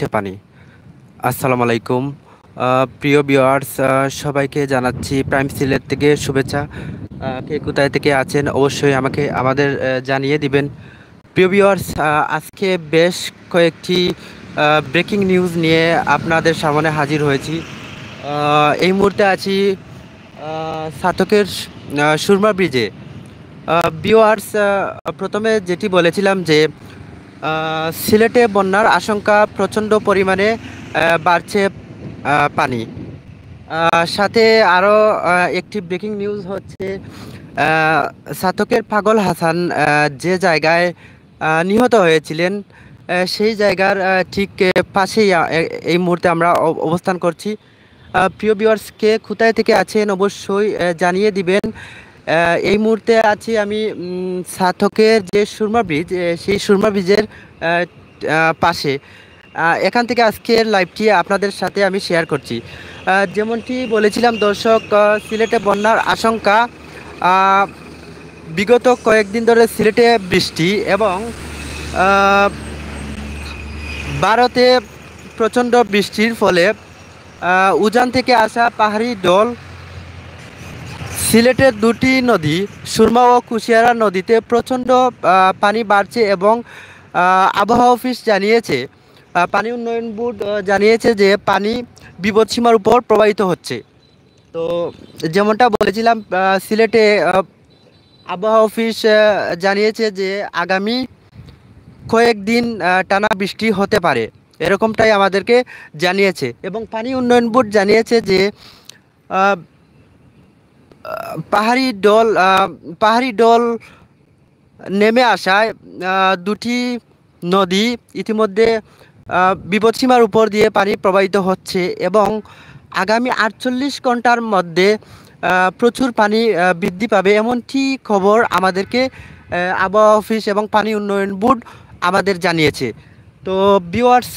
হচ্ছে পানি। আসসালামু আলাইকুম প্রিয় ভিউয়ার্স, সবাইকে জানাচ্ছি প্রাইম সিলেট থেকে শুভেচ্ছা। কে কোথায় থেকে আছেন অবশ্যই আমাদের জানিয়ে দিবেন। প্রিয় ভিউয়ার্স, আজকে বেশ কয়েকটি ব্রেকিং নিউজ নিয়ে আপনাদের সামনে হাজির হয়েছি। এই মুহূর্তে আছি সাতকের সুরমা ব্রিজে। ভিউয়ার্স, প্রথমে যেটি বলেছিলাম যে সিলেটে বন্যার আশঙ্কা প্রচণ্ড পরিমাণে বাড়ছে পানি। সাথে আরও একটি ব্রেকিং নিউজ হচ্ছে সাতকের পাগল হাসান যে জায়গায় নিহত হয়েছিলেন সেই জায়গার ঠিক পাশেই এই মুহূর্তে আমরা অবস্থান করছি। প্রিয় ভিউয়ার্সকে কোথায় থেকে আছেন অবশ্যই জানিয়ে দিবেন। এই মুহূর্তে আছি আমি সাতকের যে সুরমা ব্রিজ, সেই সুরমা ব্রিজের পাশে। এখান থেকে আজকের লাইভটি আপনাদের সাথে আমি শেয়ার করছি। যেমনটি বলেছিলাম দর্শক, সিলেটে বন্যার আশঙ্কা। বিগত কয়েকদিন ধরে সিলেটে বৃষ্টি এবং ভারতে প্রচণ্ড বৃষ্টির ফলে উজান থেকে আসা পাহাড়ি ঢল সিলেটের দুটি নদী সুরমা ও কুশিয়ারা নদীতে প্রচণ্ড পানি বাড়ছে এবং আবহাওয়া অফিস জানিয়েছে, পানি উন্নয়ন বোর্ড জানিয়েছে যে পানি বিপদসীমার উপর প্রবাহিত হচ্ছে। তো যেমনটা বলেছিলাম, সিলেটে আবহাওয়া অফিস জানিয়েছে যে আগামী কয়েকদিন টানা বৃষ্টি হতে পারে, এরকমটাই আমাদেরকে জানিয়েছে। এবং পানি উন্নয়ন বোর্ড জানিয়েছে যে পাহাড়ি ঢল নেমে আসায় দুটি নদী ইতিমধ্যে বিপদসীমার উপর দিয়ে পানি প্রবাহিত হচ্ছে এবং আগামী 48 ঘন্টার মধ্যে প্রচুর পানি বৃদ্ধি পাবে, এমনটি খবর আমাদেরকে আবহাওয়া অফিস এবং পানি উন্নয়ন বোর্ড আমাদের জানিয়েছে। তো ভিউয়ার্স,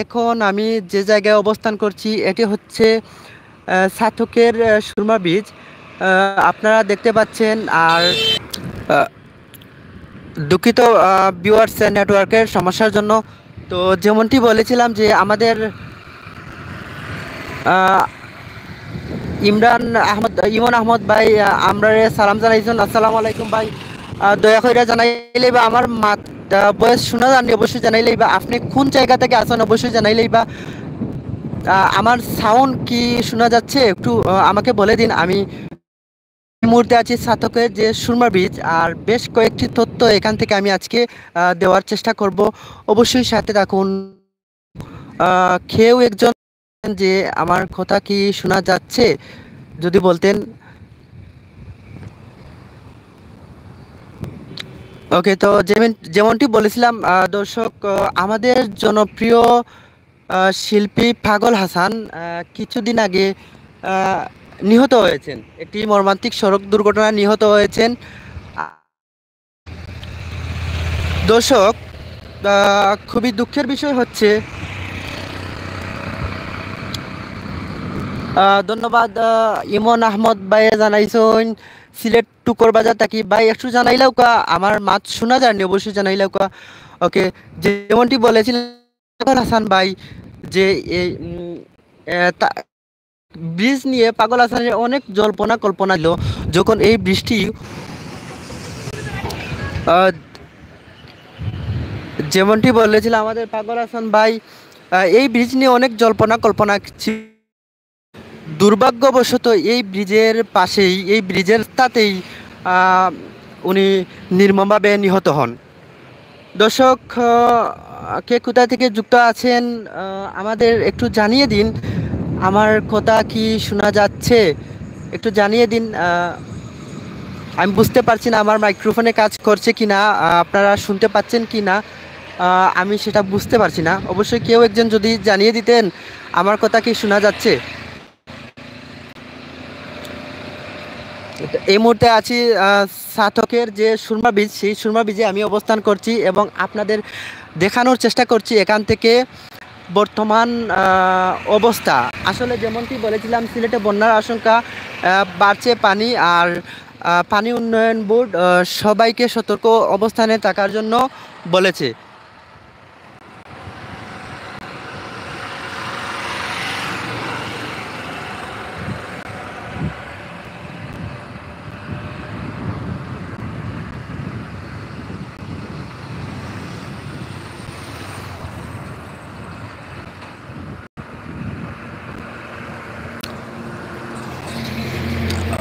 এখন আমি যে জায়গায় অবস্থান করছি এটি হচ্ছে সাতকের সুরমা ব্রিজ, আপনারা দেখতে পাচ্ছেন। আর দুঃখিত ভিউয়ার্স, নেটওয়ার্কের সমস্যার জন্য। তো যেমনটি বলেছিলাম যে আমাদের ইমন আহমদ ভাই আমরা সালাম জানাইছেন। আসসালামু আলাইকুম ভাই। দয়া করে জানাইলেই বা আমার মাত বয়স শোনা যাননি অবশ্যই জানাইলেই বা আপনি কোন জায়গা থেকে আসেন অবশ্যই জানাইলেই বা আমার সাউন্ড কি শোনা যাচ্ছে একটু আমাকে বলে দিন। আমি এই মুহূর্তে আছি সাতকের যে সুরমা ব্রিজ, আর বেশ কয়েকটি তথ্য এখান থেকে আমি আজকে দেওয়ার চেষ্টা করব, অবশ্যই সাথে থাকুন। কেউ একজন যে আমার কথা কি শোনা যাচ্ছে যদি বলতেন। ওকে, তো যেমনটি বলেছিলাম দর্শক, আমাদের জনপ্রিয় শিল্পী পাগল হাসান কিছুদিন আগে নিহত হয়েছেন, একটি মর্মান্তিক সড়ক দুর্ঘটনায় নিহত হয়েছেন। দর্শক, খুবই দুঃখের বিষয় হচ্ছে, ধন্যবাদ ইমন আহমদ ভাই জানাইছেন সিলেট টুকর বাজার থাকি। ভাই একটু জানাইলাও কা আমার মাত শোনা যায়নি অবশ্যই জানাইলাও কা। ওকে, যেমনটি বলেছিলেন পাগল হাসান ভাই যে এই ব্রিজ নিয়ে পাগল হাসানের অনেক জল্পনা কল্পনা ছিল যখন এই বৃষ্টি যেমনটি বলেছিল আমাদের পাগল হাসান ভাই, এই ব্রিজ নিয়ে অনেক জল্পনা কল্পনা ছিল। দুর্ভাগ্যবশত এই ব্রিজের পাশেই, এই ব্রিজের তাতেই উনি নির্মমভাবে নিহত হন। দর্শক, কে কোথা থেকে যুক্ত আছেন আমাদের একটু জানিয়ে দিন। আমার কথা কি শোনা যাচ্ছে একটু জানিয়ে দিন। আমি বুঝতে পারছি না আমার মাইক্রোফোনে কাজ করছে কি না, আপনারা শুনতে পাচ্ছেন কি না আমি সেটা বুঝতে পারছি না। অবশ্যই কেউ একজন যদি জানিয়ে দিতেন আমার কথা কি শোনা যাচ্ছে। এই মুহূর্তে আছি সাতকের যে সুরমা ব্রিজ, সেই সুরমা ব্রিজে আমি অবস্থান করছি এবং আপনাদের দেখানোর চেষ্টা করছি এখান থেকে বর্তমান অবস্থা। আসলে যেমনটি বলেছিলাম সিলেটে বন্যার আশঙ্কা বাড়ছে পানি, আর পানি উন্নয়ন বোর্ড সবাইকে সতর্ক অবস্থানে থাকার জন্য বলেছে।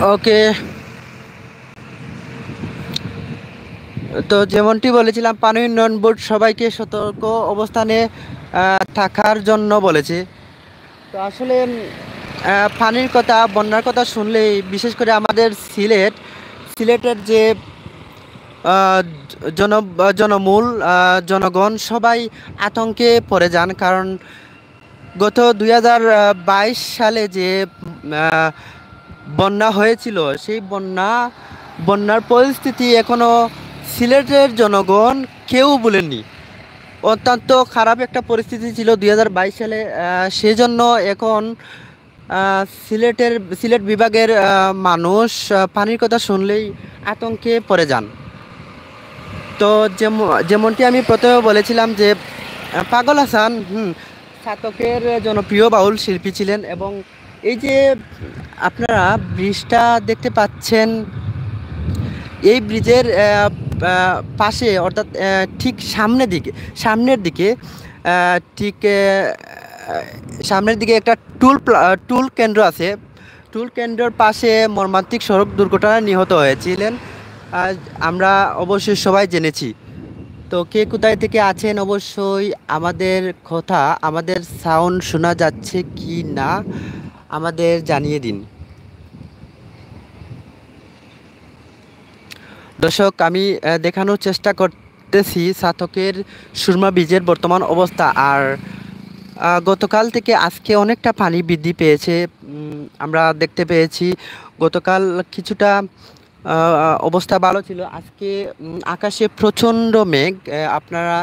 ওকে, তো যেমনটি বলেছিলাম পানি উন্নয়ন বোর্ড সবাইকে সতর্ক অবস্থানে থাকার জন্য বলেছে। তো আসলে পানির কথা, বন্যার কথা শুনলেই বিশেষ করে আমাদের সিলেটের যে আহ, জন জনমূল জনগণ সবাই আতঙ্কে পড়ে যান, কারণ গত 2022 সালে যে আহ, বন্যা হয়েছিল, সেই বন্যার পরিস্থিতি এখনো সিলেটের জনগণ কেউ ভুলেননি। অত্যন্ত খারাপ একটা পরিস্থিতি ছিল 2022 সালে। সেজন্য এখন সিলেট বিভাগের মানুষ পানির কথা শুনলেই আতঙ্কে পড়ে যান। তো যেমনটি আমি প্রথমে বলেছিলাম যে পাগল হাসান সাতকের জনপ্রিয় বাউল শিল্পী ছিলেন, এবং এই যে আপনারা ব্রিজটা দেখতে পাচ্ছেন, এই ব্রিজের পাশে অর্থাৎ ঠিক সামনের দিকে ঠিক সামনের দিকে একটা টুল কেন্দ্র আছে। টুল কেন্দ্রের পাশে মর্মান্তিক সড়ক দুর্ঘটনায় নিহত হয়েছিলেন, আমরা অবশ্যই সবাই জেনেছি। তো কে কোথায় থেকে আছেন অবশ্যই আমাদের কথা, আমাদের সাউন্ড শোনা যাচ্ছে কি না আমাদের জানিয়ে দিন। দর্শক, আমি দেখানোর চেষ্টা করতেছি সাতকের সুরমা বীজের বর্তমান অবস্থা। আর গতকাল থেকে আজকে অনেকটা পানি বৃদ্ধি পেয়েছে, আমরা দেখতে পেয়েছি। গতকাল কিছুটা অবস্থা ভালো ছিল, আজকে আকাশে প্রচণ্ড মেঘ, আপনারা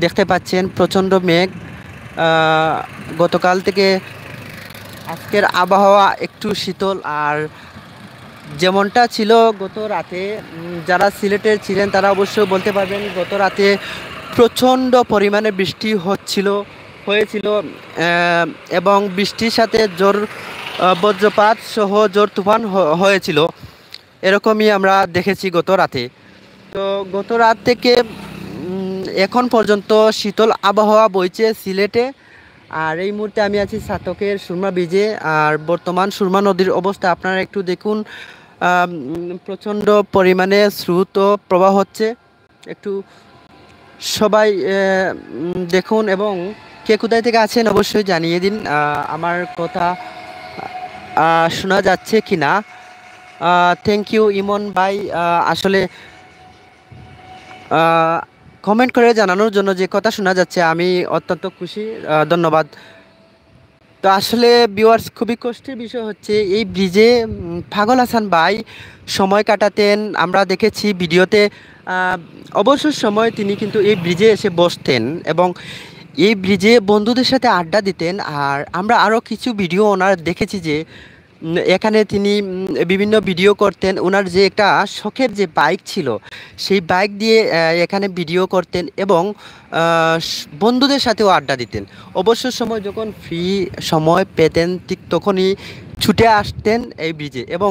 দেখতে পাচ্ছেন প্রচণ্ড মেঘ। গতকাল থেকে আজকের আবহাওয়া একটু শীতল। আর যেমনটা ছিল গত রাতে, যারা সিলেটের ছিলেন তারা অবশ্যই বলতে পারবেন গত রাতে প্রচণ্ড পরিমাণে বৃষ্টি হয়েছিল, এবং বৃষ্টির সাথে জোর বজ্রপাত সহ জোর তুফান হয়েছিল, এরকমই আমরা দেখেছি গত রাতে। তো গত রাত থেকে এখন পর্যন্ত শীতল আবহাওয়া বইছে সিলেটে। আর এই মুহূর্তে আমি আছি সাতকের সুরমা ব্রিজে। আর বর্তমান সুরমা নদীর অবস্থা আপনারা একটু দেখুন, প্রচণ্ড পরিমাণে স্রোত ও প্রবাহ হচ্ছে। একটু সবাই দেখুন, এবং কে কোথায় থেকে আছেন অবশ্যই জানিয়ে দিন আমার কথা শোনা যাচ্ছে কি না। থ্যাংক ইউ ইমন ভাই, আসলে কমেন্ট করে জানানোর জন্য যে কথা শোনা যাচ্ছে, আমি অত্যন্ত খুশি, ধন্যবাদ। তো আসলে ভিউয়ার্স, খুবই কষ্টের বিষয় হচ্ছে এই ব্রিজে পাগল হাসান ভাই সময় কাটাতেন, আমরা দেখেছি ভিডিওতে। অবসর সময় তিনি কিন্তু এই ব্রিজে এসে বসতেন এবং এই ব্রিজে বন্ধুদের সাথে আড্ডা দিতেন। আর আমরা আরও কিছু ভিডিও ওনার দেখেছি যে এখানে তিনি বিভিন্ন ভিডিও করতেন। ওনার যে একটা শখের যে বাইক ছিল, সেই বাইক দিয়ে এখানে ভিডিও করতেন এবং বন্ধুদের সাথেও আড্ডা দিতেন। অবসর সময় যখন ফ্রি সময় পেতেন ঠিক তখনই ছুটে আসতেন এই ব্রিজে। এবং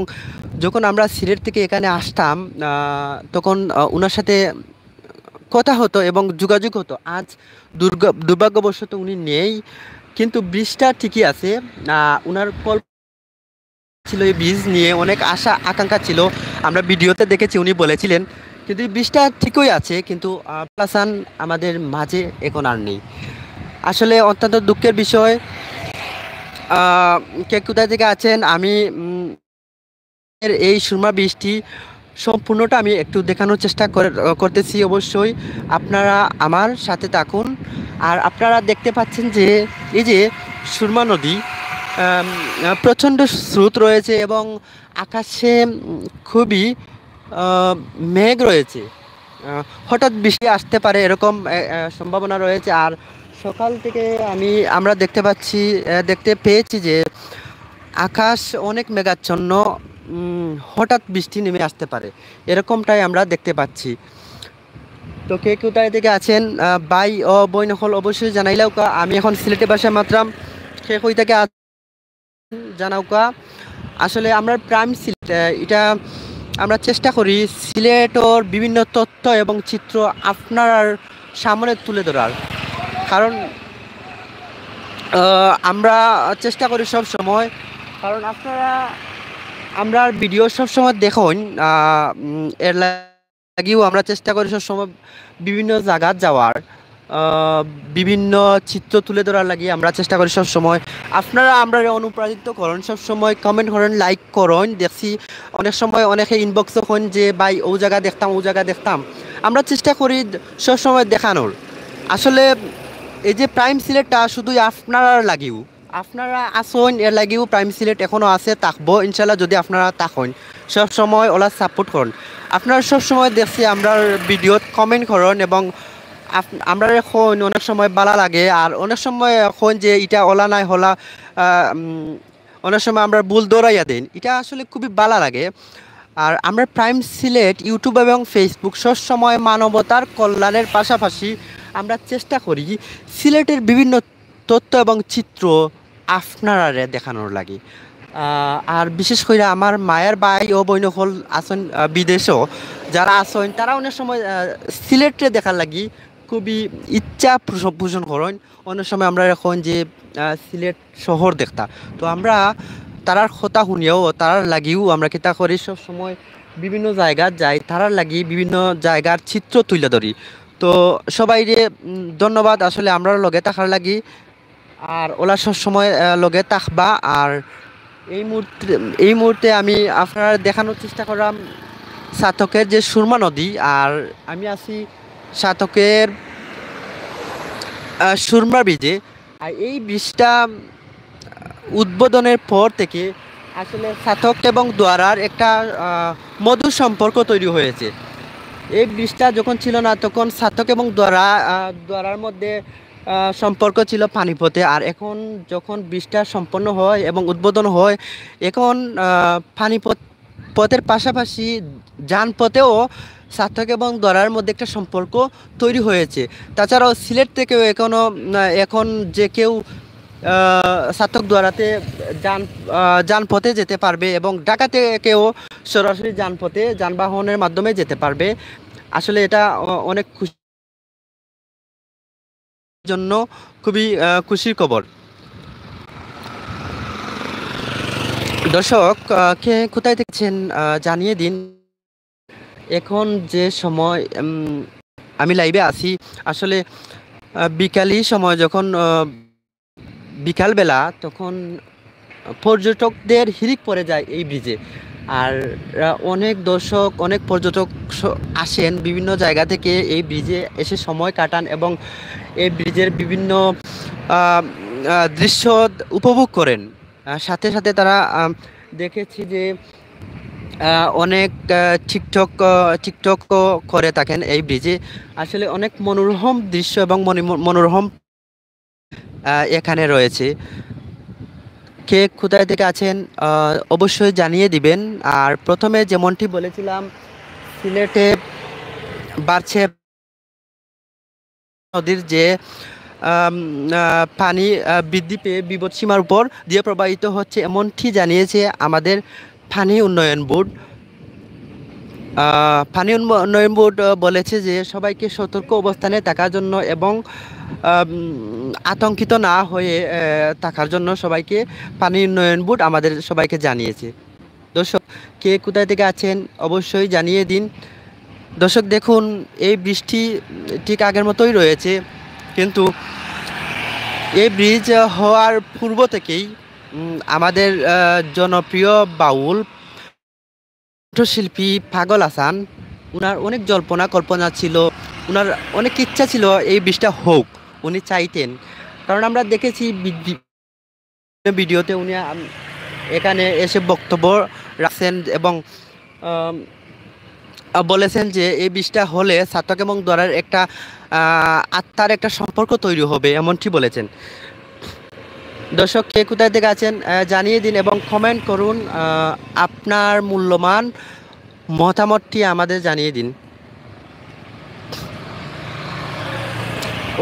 যখন আমরা সিলেট থেকে এখানে আসতাম তখন ওনার সাথে কথা হতো এবং যোগাযোগ হতো। আজ দুর্ভাগ্যবশত উনি নেই, কিন্তু ব্রিজটা ঠিকই আছে। ওনার ছিল এই বীজ নিয়ে অনেক আশা আকাঙ্ক্ষা ছিল, আমরা ভিডিওতে দেখেছি উনি বলেছিলেন, কিন্তু এই বীজটা ঠিকই আছে, কিন্তু প্লাসান আমাদের মাঝে এখন আর নেই। আসলে অত্যন্ত দুঃখের বিষয়। কে কোথায় থেকে আছেন, আমি এই সুরমা বীজটি সম্পূর্ণটা আমি একটু দেখানোর চেষ্টা করতেছি, অবশ্যই আপনারা আমার সাথে থাকুন। আর আপনারা দেখতে পাচ্ছেন যে এই যে সুরমা নদী, প্রচণ্ড স্রোত রয়েছে এবং আকাশে খুবই মেঘ রয়েছে, হঠাৎ বৃষ্টি আসতে পারে এরকম সম্ভাবনা রয়েছে। আর সকাল থেকে আমরা দেখতে পেয়েছি যে আকাশ অনেক মেঘাচ্ছন্ন, হঠাৎ বৃষ্টি নেমে আসতে পারে, এরকমটাই আমরা দেখতে পাচ্ছি। তো কে কোথায় থেকে আছেন ভাই ও বই নকল অবশ্যই জানাইলেও আমি এখন সিলেটে বাসায় মাত্রাম, কে কই থেকে জানাওকা। আসলে আমরা প্রাইম সিলেট, এটা আমরা চেষ্টা করি সিলেটর বিভিন্ন তথ্য এবং চিত্র আপনার সামনে তুলে ধরার, কারণ আমরা চেষ্টা করি সব সময়, কারণ আপনারা আমরা ভিডিও সবসময় দেখুন, এর লাগিও আমরা চেষ্টা করি সবসময় বিভিন্ন জায়গা যাওয়ার, বিভিন্ন চিত্র তুলে ধরার লাগি আমরা চেষ্টা করি সবসময়। আপনারা আমরা অনুপ্রাণিত করেন, সবসময় কমেন্ট করেন, লাইক করেন। দেখছি অনেক সময় অনেকে ইনবক্সও করেন যে ভাই ও জায়গা দেখতাম, ও জায়গা দেখতাম। আমরা চেষ্টা করি সবসময় দেখানোর। আসলে এই যে প্রাইম সিলেটটা শুধুই আপনারা লাগিও, আপনারা আসুন, এর লাগিও প্রাইম সিলেট এখনও আছে, থাকবো ইনশাল্লাহ যদি আপনারা থাকুন। সব সময় ওলা সাপোর্ট করুন। আপনারা সব সময় দেখছি আমরা ভিডিওত কমেন্ট করুন এবং আমরা এখন অনেক সময় বালা লাগে, আর অনেক সময় এখন যে এটা ওলা নাই হলা, অনেক সময় আমরা ভুল দৌড়াইয়া দিন, এটা আসলে খুবই বালা লাগে। আর আমরা প্রাইম সিলেট ইউটিউব এবং ফেসবুক সবসময় মানবতার কল্যাণের পাশাপাশি আমরা চেষ্টা করি সিলেটের বিভিন্ন তথ্য এবং চিত্র আপনারা দেখানোর লাগে। আর বিশেষ করে আমার মায়ের ভাই ও বইন হল আসন বিদেশও যারা আসেন, তারা অনেক সময় সিলেটে দেখার লাগি খুবই ইচ্ছা পোষণ করেন। অনেক সময় আমরা এখন যে সিলেট শহর দেখতা, তো আমরা তারার কথা শুনিয়েও তারার লাগিও আমরা কিতা করি সব সময় বিভিন্ন জায়গা যাই, তারার লাগি বিভিন্ন জায়গার চিত্র তুলে ধরি। তো সবাই ধন্যবাদ আসলে আমরা লগে থাকার লাগি, আর ওলা সব সময় লগে থাকবা। আর এই মুহূর্তে আমি আপনারা দেখানোর চেষ্টা করলাম সাতকের যে সুরমা নদী, আর আমি আছি সাতকের সুরমা ব্রিজে। আর এই ব্রিজটা উদ্বোধনের পর থেকে আসলে সাতক এবং দোয়ারার একটা মধুর সম্পর্ক তৈরি হয়েছে। এই ব্রিজটা যখন ছিল না তখন সাতক এবং দোয়ারার মধ্যে সম্পর্ক ছিল পানিপথে। আর এখন যখন ব্রিজটা সম্পন্ন হয় এবং উদ্বোধন হয়, এখন পথের পাশাপাশি যানপথেও সার্থক এবং দরার মধ্যে একটা সম্পর্ক তৈরি হয়েছে। তাছাড়াও সিলেট থেকেও এখন যে কেউ সার্থক দ্বারাতে যানপথে যেতে পারবে এবং ঢাকা থেকেও সরাসরি যানবাহনের মাধ্যমে যেতে পারবে। আসলে এটা অনেক খুশির জন্য খুবই খুশির খবর। দর্শক কে কোথায় দেখছেন জানিয়ে দিন। এখন যে সময় আমি লাইভে আছি, আসলে বিকালই সময়, যখন বিকালবেলা, তখন পর্যটকদের হিড়িক পড়ে যায় এই ব্রিজে। আর অনেক দর্শক, অনেক পর্যটক আসেন বিভিন্ন জায়গা থেকে এই ব্রিজে এসে সময় কাটান এবং এই ব্রিজের বিভিন্ন দৃশ্য উপভোগ করেন। সাথে সাথে তারা দেখেছি যে অনেক টিকটক করে থাকেন এই ব্রিজে। আসলে অনেক মনোরম দৃশ্য এবং মনোরম এখানে রয়েছে। কে কোথায় থেকে আছেন অবশ্যই জানিয়ে দিবেন। আর প্রথমে যেমনটি বলেছিলাম, সিলেটে বাড়ছে নদীর যে পানি বৃদ্ধি পেয়ে বিপদসীমার উপর দিয়ে প্রবাহিত হচ্ছে, এমনটি জানিয়েছে আমাদের পানি উন্নয়ন বোর্ড। পানি উন্নয়ন বোর্ড বলেছে যে সবাইকে সতর্ক অবস্থানে থাকার জন্য এবং আতঙ্কিত না হয়ে থাকার জন্য সবাইকে পানি উন্নয়ন বোর্ড আমাদের সবাইকে জানিয়েছে। দর্শক কে কোথায় থেকে আছেন অবশ্যই জানিয়ে দিন। দর্শক দেখুন, এই বৃষ্টি ঠিক আগের মতোই রয়েছে, কিন্তু এই ব্রিজ হওয়ার পূর্ব থেকেই আমাদের জনপ্রিয় বাউল শিল্পী পাগল হাসান, উনার অনেক কল্পনা ছিল, উনার অনেক ইচ্ছা ছিল এই ব্রিজটা হোক, উনি চাইতেন। কারণ আমরা দেখেছি ভিডিওতে উনি এখানে এসে বক্তব্য রাখছেন এবং বলেছেন যে এই ব্রিজটা হলে সাতক এবং দরার একটা আত্মার একটা সম্পর্ক তৈরি হবে, এমনটি বলেছেন। দর্শক কে কোথায় থেকে আছেন জানিয়ে দিন এবং কমেন্ট করুন, আপনার মূল্যবান মতামতটি আমাদের জানিয়ে দিন।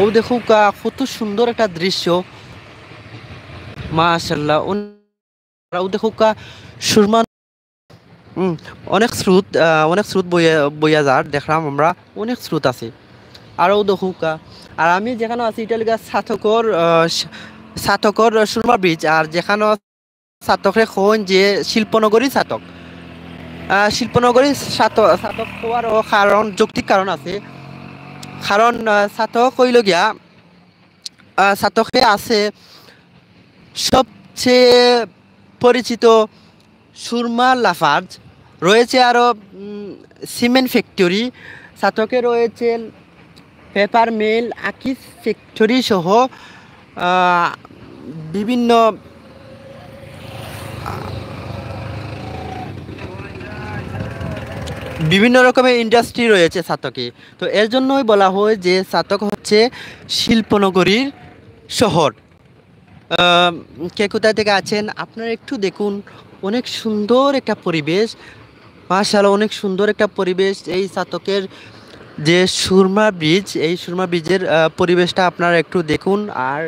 ও দেখুক কত সুন্দর একটা দৃশ্য, মাশাআল্লাহ। ও দেখুক সুরমা, অনেক স্রোত বইয়া যার দেখলাম আমরা, অনেক স্রোত আছে। আরও দেখুক, আর আমি যেখানে আছি এটা লিখা সাতকর সুরমা ব্রিজ, আর যেখানে ছাতকরে কন যে শিল্পনগরী ছাতক। শিল্পনগরী ছাতক হওয়ারও কারণ, যৌক্তিক কারণ আছে। কারণ ছাতক হইল গিয়া, ছাতকে আছে সবচেয়ে পরিচিত সুরমা লাফার্জ, রয়েছে আরও সিমেন্ট ফ্যাক্টরি, ছাতকে রয়েছে পেপার মিল, আকিস ফ্যাক্টরি সহ বিভিন্ন বিভিন্ন রকমের ইন্ডাস্ট্রি রয়েছে ছাতকে। তো এর জন্যই বলা হয় যে ছাতক হচ্ছে শিল্পনগরীর শহর। কে কোথায় থেকে আছেন আপনারা একটু দেখুন, অনেক সুন্দর একটা পরিবেশ, মাশাআল্লাহ অনেক সুন্দর একটা পরিবেশ। এই ছাতকের যে সুরমা ব্রিজ, এই সুরমা ব্রিজের পরিবেশটা আপনারা একটু দেখুন। আর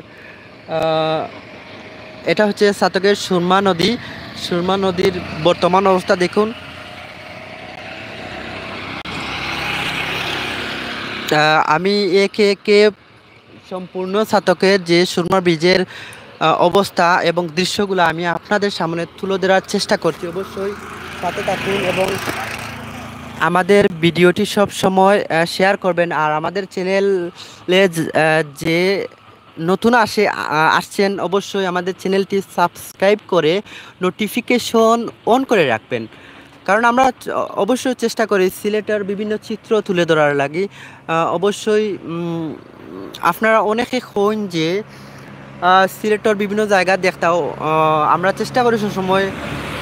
এটা হচ্ছে ছাতকের সুরমা নদী। সুরমা নদীর বর্তমান অবস্থা দেখুন। আমি একে একে সম্পূর্ণ ছাতকের যে সুরমা ব্রিজের অবস্থা এবং দৃশ্যগুলো আমি আপনাদের সামনে তুলে ধরার চেষ্টা করছি। অবশ্যই সাথে থাকুন এবং আমাদের ভিডিওটি সব সময় শেয়ার করবেন। আর আমাদের চ্যানেলে যে নতুন আসছেন, অবশ্যই আমাদের চ্যানেলটি সাবস্ক্রাইব করে নোটিফিকেশন অন করে রাখবেন। কারণ আমরা অবশ্যই চেষ্টা করি সিলেটের বিভিন্ন চিত্র তুলে ধরার লাগি। অবশ্যই আপনারা অনেকে হন যে সিলেটের বিভিন্ন জায়গা দেখতাও, আমরা চেষ্টা করি সবসময়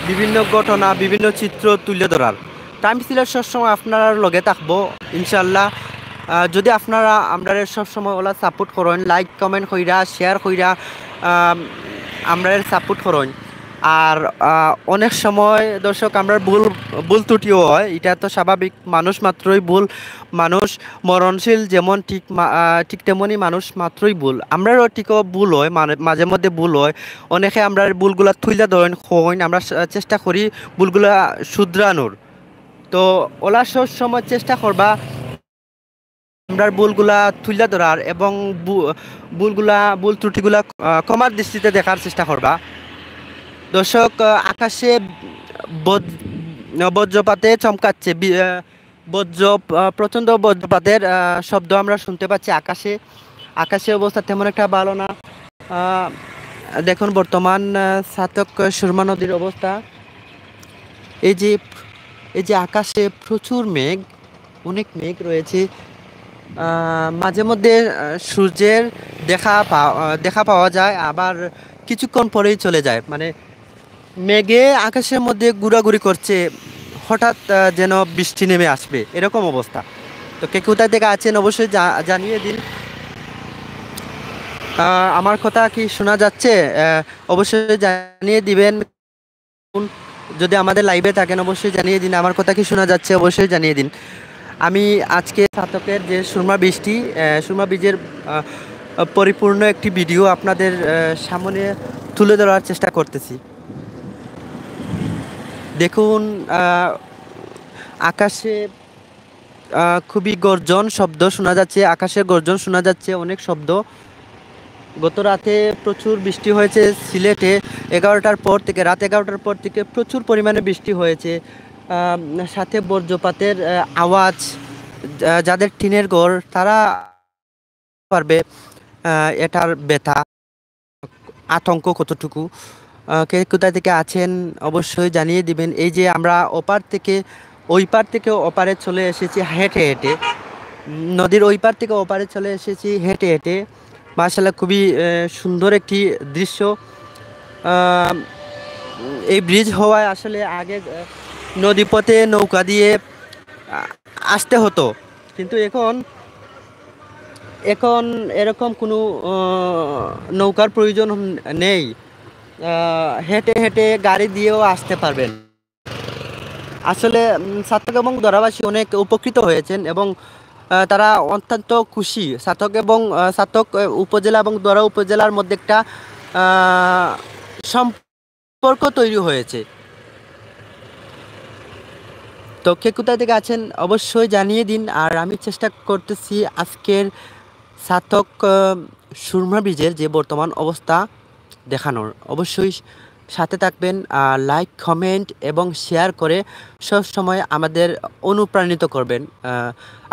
বিভিন্ন ঘটনা, বিভিন্ন চিত্র তুলে ধরার। টাইম সিলেট সবসময় আপনার লগে থাকবো ইনশাল্লাহ। যদি আপনারা আমরা সবসময় ওলা সাপোর্ট করেন, লাইক কমেন্ট কইরা শেয়ার কইরা আমরা সাপোর্ট করেন। আর অনেক সময় দর্শক আমরা ভুল ত্রুটিও হয়, এটা তো স্বাভাবিক, মানুষ মাত্রই ভুল, মানুষ মরণশীল, যেমন ঠিক তেমনই মানুষ মাত্রই ভুল। আমরাও ঠিকও ভুল হয়, মাঝে মধ্যে ভুল হয়। অনেকে আমরা ভুলগুলা তুইলা ধরেন হইন, আমরা চেষ্টা করি ভুলগুলা শুধরানোর। তো ওলা সব সময় চেষ্টা করবা আমরা ভুলগুলা তুলে ধরার এবং ভুল ত্রুটিগুলা কমার দৃষ্টিতে দেখার চেষ্টা করবা। দর্শক, আকাশে বজ্রপাতে চমকাচ্ছে, প্রচণ্ড বজ্রপাতের শব্দ আমরা শুনতে পাচ্ছি আকাশের অবস্থা তেমন একটা ভালো না। দেখুন বর্তমান ছাতক সুরমা নদীর অবস্থা। এই যে আকাশে প্রচুর মেঘ, অনেক মেঘ রয়েছে। মাঝে মধ্যে সূর্যের দেখা পাওয়া যায়, আবার কিছুক্ষণ পরেই চলে যায়। মানে মেঘে আকাশের মধ্যে ঘোরাঘুরি করছে, হঠাৎ যেন বৃষ্টি নেমে আসবে, এরকম অবস্থা। তো কে কোথায় থেকে আছেন অবশ্যই জানিয়ে দিন। আমার কথা কি শোনা যাচ্ছে অবশ্যই জানিয়ে দিবেন। যদি আমাদের লাইভে থাকেন অবশ্যই জানিয়ে দিন আমার কথা কি শোনা যাচ্ছে, অবশ্যই জানিয়ে দিন। আমি আজকে ছাতকের যে সুরমা ব্রিজের পরিপূর্ণ একটি ভিডিও আপনাদের সামনে তুলে ধরার চেষ্টা করতেছি। দেখুন আকাশে খুবই গর্জন শব্দ শোনা যাচ্ছে, আকাশের গর্জন শোনা যাচ্ছে, অনেক শব্দ। গত রাতে প্রচুর বৃষ্টি হয়েছে সিলেটে, রাত 11টার পর থেকে প্রচুর পরিমাণে বৃষ্টি হয়েছে। সাথে বজ্রপাতের আওয়াজ, যাদের টিনের ঘর তারা পারবে এটার ব্যথা, আতঙ্ক কতটুকু। কে কোথায় থেকে আছেন অবশ্যই জানিয়ে দিবেন। এই যে আমরা ওই পার থেকে ওপারে চলে এসেছি হেঁটে হেঁটে, নদীর ওই পার থেকে ওপারে চলে এসেছি হেঁটে হেঁটে। মাশাআল্লাহ খুবই সুন্দর একটি দৃশ্য। এই ব্রিজ হওয়ায় আসলে আগে নদীপথে নৌকা দিয়ে আসতে হতো, কিন্তু এখন এরকম কোনো নৌকার প্রয়োজন নেই, হেঁটে হেঁটে গাড়ি দিয়েও আসতে পারবেন। আসলে ছাতক এবং দরাবাসী অনেক উপকৃত হয়েছেন এবং তারা অত্যন্ত খুশি। ছাতক উপজেলা এবং দরা উপজেলার মধ্যে একটা সম্পর্ক তৈরি হয়েছে। তো কে কোথায় থেকে আছেন অবশ্যই জানিয়ে দিন। আর আমি চেষ্টা করতেছি আজকের ছাতক সুরমা ব্রিজের যে বর্তমান অবস্থা দেখানোর। অবশ্যই সাথে থাকবেন, লাইক কমেন্ট এবং শেয়ার করে সব সময় আমাদের অনুপ্রাণিত করবেন।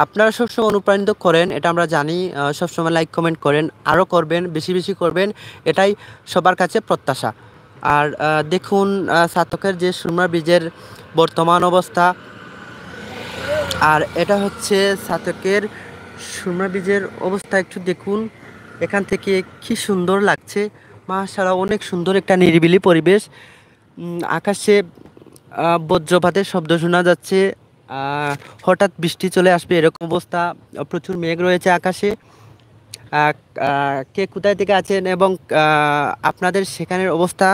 আপনারা সবসময় অনুপ্রাণিত করেন, এটা আমরা জানি। সবসময় লাইক কমেন্ট করেন, আরও করবেন, বেশি বেশি করবেন, এটাই সবার কাছে প্রত্যাশা। আর দেখুন চাতকের যে সুরমা বীজের বর্তমান অবস্থা, আর এটা হচ্ছে চাতকের সুরমা বীজের অবস্থা, একটু দেখুন এখান থেকে কি সুন্দর লাগছে। মাশাআল্লাহ, অনেক সুন্দর একটা নিরিবিলি পরিবেশ। আকাশে বজ্রপাতের শব্দ শোনা যাচ্ছে। হঠাৎ বৃষ্টি চলে আসবে এরকম অবস্থা। প্রচুর মেঘ রয়েছে আকাশে। কে কোথায় থেকে আছেন এবং আপনাদের সেখানের অবস্থা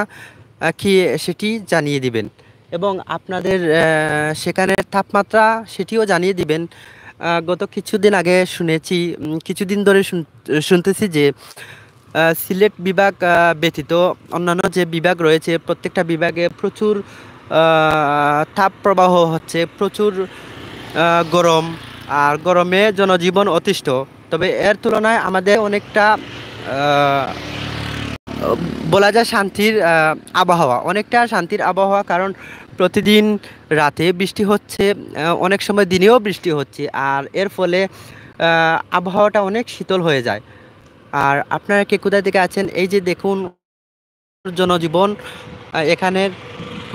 কি সেটি জানিয়ে দিবেন, এবং আপনাদের সেখানের তাপমাত্রা সেটিও জানিয়ে দিবেন। গত কিছুদিন আগে শুনেছি, কিছুদিন ধরে শুনতেছি যে সিলেট বিভাগ ব্যতীত অন্যান্য যে বিভাগ রয়েছে প্রত্যেকটা বিভাগে প্রচুর তাপ প্রবাহ হচ্ছে, প্রচুর গরম, আর গরমে জনজীবন অতিষ্ঠ। তবে এর তুলনায় আমাদের অনেকটা বলা যায় শান্তির আবহাওয়া, অনেকটা শান্তির আবহাওয়া, কারণ প্রতিদিন রাতে বৃষ্টি হচ্ছে, অনেক সময় দিনেও বৃষ্টি হচ্ছে, আর এর ফলে আবহাওয়াটা অনেক শীতল হয়ে যায়। আর আপনারা কে কোথা থেকে আছেন, এই যে দেখুন জনজীবন এখানের,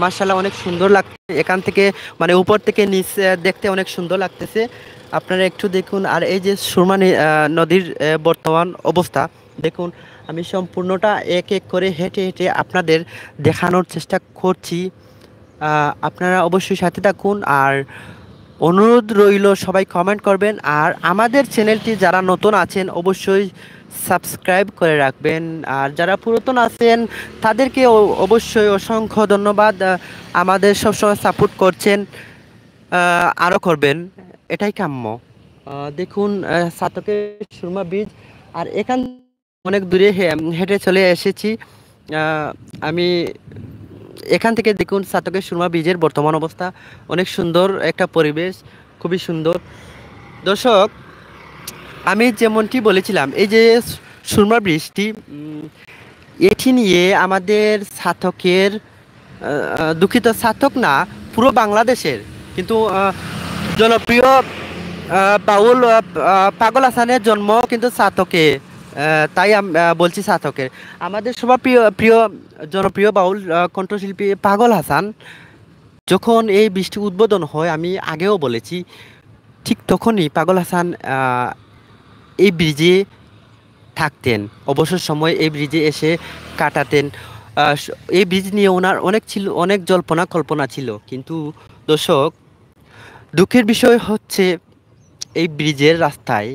মার্শাল্লাহ অনেক সুন্দর লাগছে এখান থেকে, মানে উপর থেকে নিচ দেখতে অনেক সুন্দর লাগতেছে। আপনারা একটু দেখুন। আর এই যে সুরমা নদীর বর্তমান অবস্থা দেখুন, আমি সম্পূর্ণটা এক এক করে হেঁটে হেঁটে আপনাদের দেখানোর চেষ্টা করছি। আপনারা অবশ্যই সাথে থাকুন, আর অনুরোধ রইল সবাই কমেন্ট করবেন, আর আমাদের চ্যানেলটি যারা নতুন আছেন অবশ্যই সাবস্ক্রাইব করে রাখবেন, আর যারা পুরাতন আছেন তাদেরকে অবশ্যই অসংখ্য ধন্যবাদ। আমাদের সবসময় সাপোর্ট করছেন, আরও করবেন, এটাই কাম্য। দেখুন চাতকের সুরমা বীজ, আর এখান অনেক দূরে হেঁটে চলে এসেছি আমি। এখান থেকে দেখুন চাতকের সুরমা বীজের বর্তমান অবস্থা, অনেক সুন্দর একটা পরিবেশ, খুবই সুন্দর। দর্শক, আমি যেমনটি বলেছিলাম, এই যে সুরমা বীজটি, এটি নিয়ে আমাদের চাতকের, দুঃখিত চাতক না, পুরো বাংলাদেশের কিন্তু জনপ্রিয় বাউল পাগল হাসানের জন্ম কিন্তু চাতকে, তাই আমি বলছি চাতকের। আমাদের সবার প্রিয় প্রিয় জনপ্রিয় বাউল কণ্ঠশিল্পী পাগল হাসান, যখন এই বৃষ্টি উদ্বোধন হয়, আমি আগেও বলেছি, ঠিক তখনই পাগল হাসান এই ব্রিজে থাকতেন, অবসর সময় এই ব্রিজে এসে কাটাতেন। এই ব্রিজ নিয়ে ওনার অনেক জল্পনা কল্পনা ছিল, কিন্তু দর্শক, দুঃখের বিষয় হচ্ছে এই ব্রিজের রাস্তায়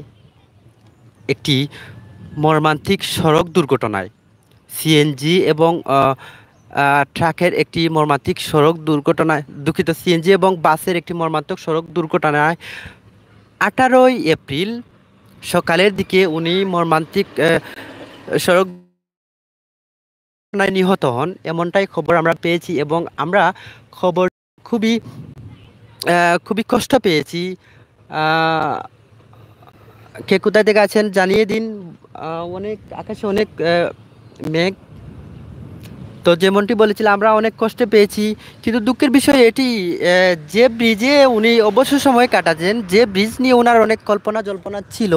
একটি মর্মান্তিক সড়ক দুর্ঘটনায়, সিএনজি এবং ট্রাকের একটি মর্মান্তিক সড়ক দুর্ঘটনায়, দুঃখিত, সিএনজি এবং বাসের একটি মর্মান্তিক সড়ক দুর্ঘটনায় 18ই এপ্রিল সকালের দিকে উনি মর্মান্তিক সড়ক নিহত হন, এমনটাই খবর আমরা পেয়েছি, এবং আমরা খবর খুবই খুবই কষ্ট পেয়েছি। কে কোথায় থেকে আছেন জানিয়ে দিন। অনেক আকাশে অনেক মেঘ, তো যেমনটি বলেছিলাম আমরা অনেক কষ্ট পেয়েছি, কিন্তু দুঃখের বিষয় এটি, যে ব্রিজে উনি অবসর সময় কাটাতেন, যে ব্রিজ নিয়ে ওনার অনেক কল্পনা জল্পনা ছিল,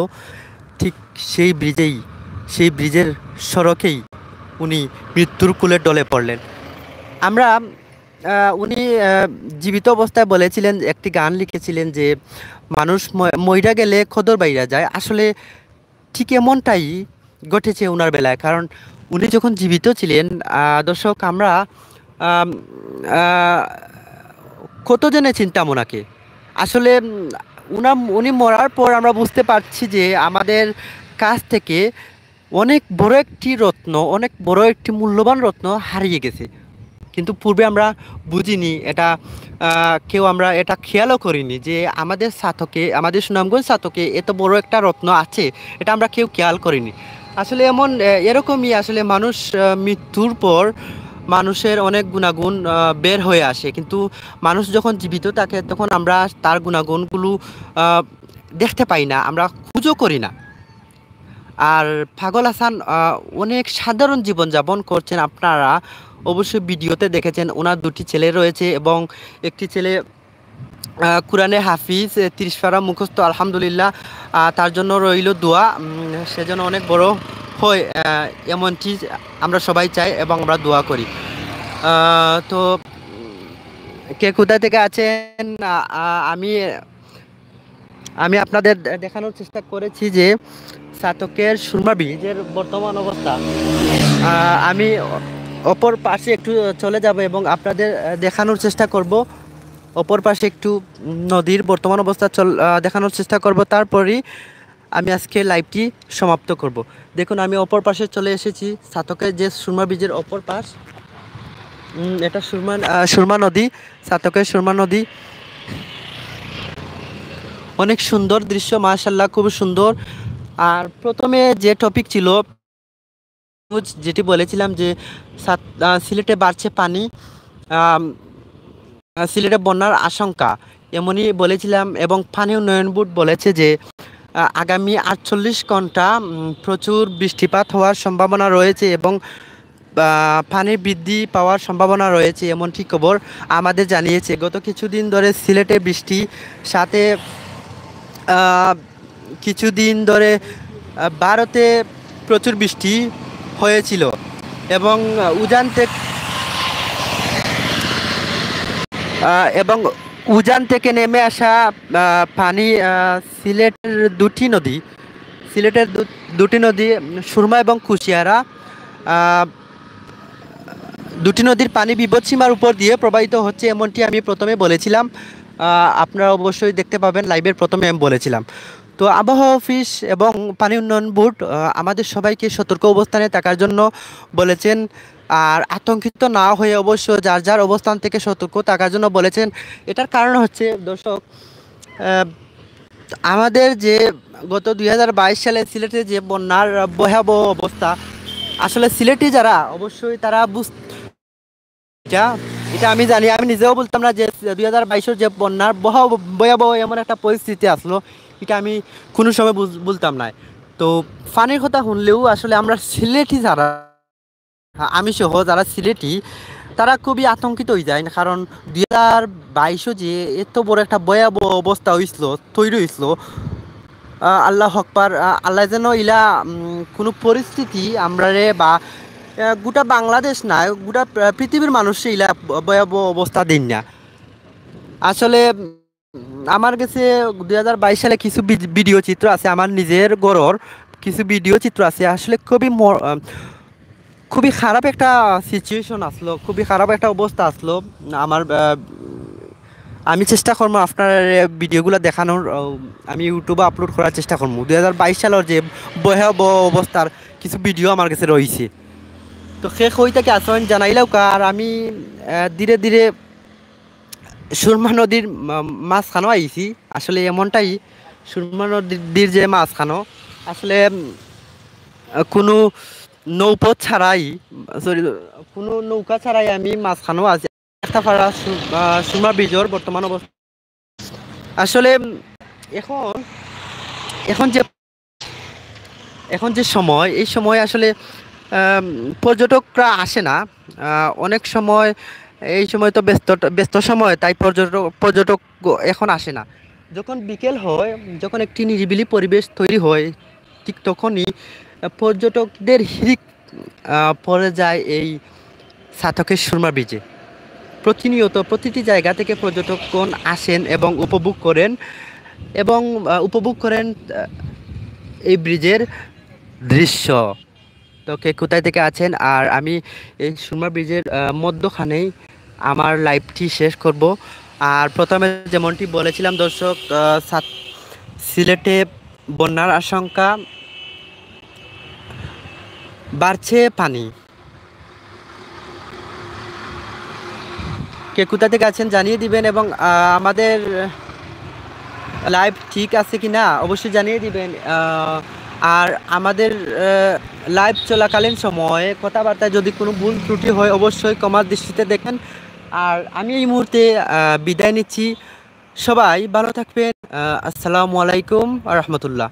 ঠিক সেই ব্রিজের সড়কেই উনি মৃত্যুর কোলে ডলে পড়লেন। আমরা উনি জীবিত অবস্থায় বলেছিলেন, একটি গান লিখেছিলেন যে মানুষ মইরা গেলে খদর বাইরা যায়। আসলে ঠিক এমনটাই ঘটেছে ওনার বেলায়, কারণ উনি যখন জীবিত ছিলেন, দর্শক, আমরা কত জনে চিনতাম ওনাকে। আসলে উনি মরার পর আমরা বুঝতে পারছি যে আমাদের কাছ থেকে অনেক বড় একটি রত্ন, অনেক বড় একটি মূল্যবান রত্ন হারিয়ে গেছে, কিন্তু পূর্বে আমরা বুঝিনি এটা, আমরা এটা খেয়ালও করিনি যে আমাদের সাথকে, আমাদের সুনামগঞ্জ সাথকে এত বড় একটা রত্ন আছে, এটা আমরা কেউ খেয়াল করিনি। আসলে এরকমই, আসলে মানুষ মৃত্যুর পর মানুষের অনেক গুণাগুণ বের হয়ে আসে, কিন্তু মানুষ যখন জীবিত থাকে তখন আমরা তার গুণাগুণগুলো দেখতে পাই না, আমরা খুঁজও করি না। আর পাগল হাসান অনেক সাধারণ জীবনযাপন করছেন, আপনারা অবশ্যই ভিডিওতে দেখেছেন ওনার দুটি ছেলে রয়েছে এবং একটি ছেলে কোরআনে হাফিজ 30 পারা মুখস্থ আলহামদুলিল্লাহ। তার জন্য রইল দোয়া, সেজন্য অনেক বড় হয় এমনটি আমরা সবাই চাই এবং আমরা দোয়া করি। তো কে কোথা থেকে আছেন আমি আমি আপনাদের দেখানোর চেষ্টা করেছি যে চাতকের সুরমা বীজের বর্তমান অবস্থা। আমি অপর পাশে একটু চলে যাব এবং আপনাদের দেখানোর চেষ্টা করব। অপর পাশে একটু নদীর বর্তমান অবস্থা দেখানোর চেষ্টা করব, তারপরই আমি আজকে লাইভটি সমাপ্ত করব। দেখুন আমি অপর পাশে চলে এসেছি, চাতকের যে সুরমা বীজের অপর পাশ, এটা সুরমা নদী, চাতকের সুরমা নদী। অনেক সুন্দর দৃশ্য, মাশাআল্লাহ, খুব সুন্দর। আর প্রথমে যে টপিক ছিল, যেটি বলেছিলাম যে সিলেটে বাড়ছে পানি, সিলেটে বন্যার আশঙ্কা এমনই বলেছিলাম এবং পানি উন্নয়ন বোর্ড বলেছে যে আগামী 48 ঘন্টা প্রচুর বৃষ্টিপাত হওয়ার সম্ভাবনা রয়েছে এবং পানির বৃদ্ধি পাওয়ার সম্ভাবনা রয়েছে, এমনটি খবর আমাদের জানিয়েছে। গত কিছুদিন ধরে সিলেটে বৃষ্টি, সাথে কিছুদিন ধরে ভারতে প্রচুর বৃষ্টি হয়েছিল এবং উজান থেকে নেমে আসা পানি সিলেটের দুটি নদী সুরমা এবং কুশিয়ারা, দুটি নদীর পানি বিপদসীমার উপর দিয়ে প্রবাহিত হচ্ছে, এমনটি আমি প্রথমে বলেছিলাম। আপনারা অবশ্যই দেখতে পাবেন, লাইভের প্রথমে আমি বলেছিলাম। তো আবহাওয়া অফিস এবং পানি উন্নয়ন বোর্ড আমাদের সবাইকে সতর্ক অবস্থানে থাকার জন্য বলেছেন, আর আতঙ্কিত না হয়ে অবশ্য যার যার অবস্থান থেকে সতর্ক থাকার জন্য বলেছেন। এটার কারণ হচ্ছে দর্শক, আমাদের যে গত 2022 সালে সিলেটে যে বন্যার ভয়াবহ অবস্থা, আসলে সিলেটি যারা অবশ্যই তারা এটা আমি জানি, আমি নিজেও বলতাম না যে 2022-এর যে বন্যার ভয়াবহ এমন একটা পরিস্থিতি আসলো, এটা আমি কোনো সময় বলতাম না। তো পানির কথা শুনলেও আসলে আমরা সিলেটি যারা, আমি সহ যারা সিলেটি, তারা খুবই আতঙ্কিত হয়ে যায়, কারণ 2022 যে এত বড় একটা ভয়াবহ অবস্থা তৈরি হয়েছিল। আল্লাহ আকবার, আল্লাহ যেন ইলা কোনো পরিস্থিতি আমরা বা গোটা বাংলাদেশ না, গোটা পৃথিবীর মানুষ ইলা ভয়াবহ অবস্থা দিন না। আসলে আমার কাছে 2022 সালে কিছু ভিডিও চিত্র আছে, আমার নিজের ঘরের কিছু ভিডিও চিত্র আছে। আসলে খুবই খারাপ একটা সিচুয়েশন আসলো, খুবই খারাপ একটা অবস্থা আসলো আমার। আমি চেষ্টা করবো আপনার ভিডিওগুলো দেখানোর, আমি ইউটিউবে আপলোড করার চেষ্টা করবো। 2022 সালের যে ভয়াবহ অবস্থার কিছু ভিডিও আমার কাছে রয়েছে। তো শেষ হয়ে থেকে আসন জানাইলেও আর আমি ধীরে ধীরে সুরমা নদীর মাঝখানো আইছি। আসলে এমনটাই, সুরমা নদীর যে মাঝখানো, আসলে কোনো নৌপথ ছাড়াই, কোনো নৌকা ছাড়াই আমি মাঝখানো আছি একটা পাড়া সুরমা ব্রিজের বর্তমান অবস্থা। আসলে এখন যে সময়, এই সময় আসলে পর্যটকরা আসে না। অনেক সময় এই সময় তো ব্যস্ত সময়, তাই পর্যটক এখন আসে না। যখন বিকেল হয়, যখন একটি নিরিবিলি পরিবেশ তৈরি হয়, ঠিক তখনই পর্যটকদের হিড়িক পড়ে যায় এই চাতকের সুরমা ব্রিজে। প্রতিনিয়ত প্রতিটি জায়গা থেকে পর্যটকগণ আসেন এবং উপভোগ করেন এই ব্রিজের দৃশ্য। তো কে কোথায় থেকে আছেন, আর আমি এই সুরমা ব্রিজের মধ্যখানেই আমার লাইভটি শেষ করব। আর প্রথমে যেমনটি বলেছিলাম দর্শক, সিলেটে বন্যার আশঙ্কা, বাড়ছে পানি। কে কোথা থেকে আছেন জানিয়ে দিবেন এবং আমাদের লাইভ ঠিক আছে কি না অবশ্যই জানিয়ে দিবেন। আর আমাদের লাইভ চলাকালীন সময়ে কথাবার্তায় যদি কোনো ভুল ত্রুটি হয় অবশ্যই ক্ষমার দৃষ্টিতে দেখেন। আর আমি এই মুহূর্তে বিদায় নিচ্ছি। সবাই ভালো থাকবেন। আসসালামু আলাইকুম ওয়া রাহমাতুল্লাহ।